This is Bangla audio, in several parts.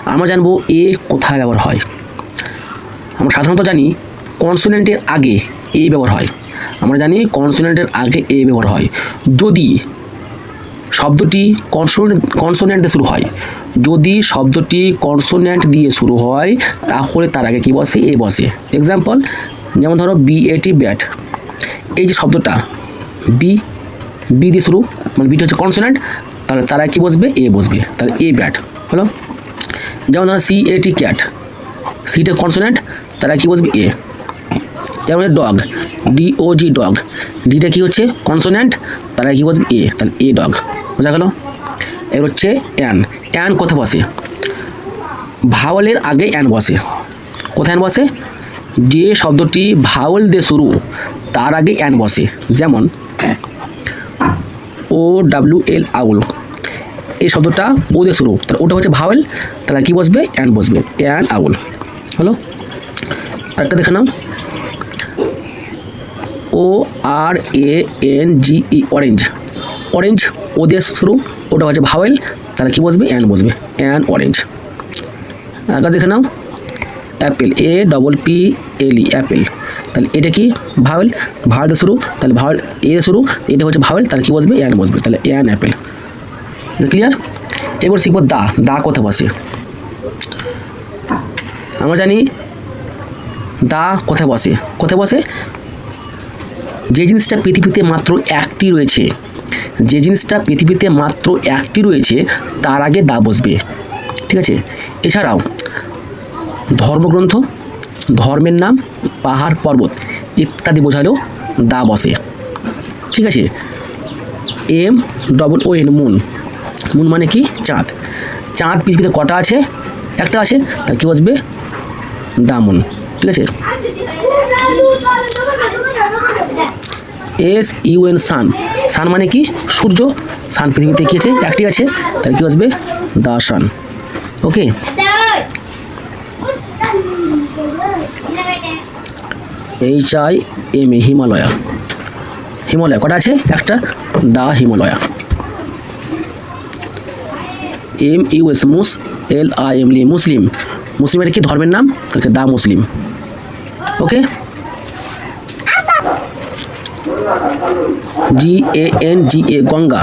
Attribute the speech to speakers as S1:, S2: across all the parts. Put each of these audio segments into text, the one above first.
S1: আমরা জানবো এ কোথায় ব্যবহার হয়। আমরা সাধারণত জানি কনসোনেন্টের আগে এ ব্যবহার হয়। আমরা জানি কনসোনেন্টের আগে এ ব্যবহার হয় যদি শব্দটি কনসোনেন্ট দিয়ে শুরু হয়। যদি শব্দটি কনসোনেন্ট দিয়ে শুরু হয় তাহলে তার আগে কি বসে? এ বসে। এক্সাম্পল, যেমন ধরো BAT ব্যাট, এই যে শব্দটা বি দিয়ে শুরু, মানে বিটা হচ্ছে কনসোনেন্ট, তাহলে তার আগে কি বসবে? এ বসবে, তাহলে এ ব্যাট হলো। যেমন ধরো CAT ক্যাট, সিটা কনসোনেন্ট, তার আগে কি বসবে? এ। যেমন ডগ, DOG ডগ, ডিটা কি হচ্ছে? কনসোনেন্ট, তার আগে কি বসবে? এ, তাহলে এ ডগ। বোঝা গেল? এবার হচ্ছে অ্যান কোথায় বসে? ভাওয়ালের আগে অ্যান বসে। কোথায় অ্যান বসে? যে শব্দটি ভাওয়াল দিয়ে শুরু তার আগে অ্যান বসে। যেমন OWL আউল, এই শব্দটা ও দিয়ে শুরু, তাহলে ওটা হচ্ছে ভাওয়াল, তাহলে কি বসবে? অ্যান বসবে, অ্যান আউল হলো। আরেকটা দেখে নাও, ORANGE অরেঞ্জ, অরেঞ্জ ও দিয়ে শুরু, ওটা হচ্ছে ভাওয়েল, তাহলে কি বসবে? অ্যান বসবে, অ্যান অরেঞ্জ। আরেকটা দেখে নাও, অ্যাপেল, APPLE অ্যাপেল, তাহলে এটা কি? ভাওয়েল, ভাওয়াল দিয়ে শুরু, তাহলে ভাওয়াল এ দিয়ে শুরু, এটা হচ্ছে ভাওয়েল, তাহলে কি বসবে? অ্যান বসবে, তাহলে অ্যান অ্যাপেল। ক্লিয়ার? এবার শিখবো দা কোথায় বসে। আমরা জানি দা কোথায় বসে। কোথায় বসে? যে জিনিসটা পৃথিবীতে মাত্র একটি রয়েছে, যে জিনিসটা পৃথিবীতে মাত্র একটি রয়েছে তার আগে দা বসবে। ঠিক আছে? এছাড়াও ধর্মগ্রন্থ, ধর্মের নাম, পাহাড় পর্বত ইত্যাদি বোঝালেও দা বসে। ঠিক আছে? MOON, মুন, মুন মানে কি? চাঁদ। চাঁদ পৃথিবীতে কটা আছে? একটা আছে, তার কি বসবে? দামুন। ঠিক আছে? SUN সান, সান মানে কি? সূর্য। সান পৃথিবীতে কি আছে? একটি আছে, তাহলে কি বসবে? দা সান। ওকে? HIMA হিমালয়া, হিমালয় কটা আছে? একটা, দা হিমালয়া। MUS মুস, LIM মুসলিম, মুসলিমের কি? ধর্মের নাম, তাহলে দা মুসলিম। ওকে? GANGA গঙ্গা,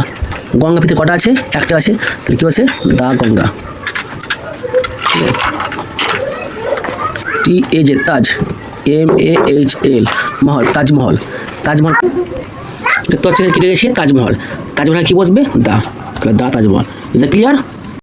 S1: গঙ্গা পৃথিবীতে কটা আছে? একটা আছে, তাহলে কি আছে? দা গঙ্গা। TAJ তাজ, MAHL মহল, তাজমহল, তাজমহল দেখতে হচ্ছে কি রয়েছে? তাজমহল, তাজমহল কি বসবে? দা, তাহলে দা তাজমহল। Is that clear?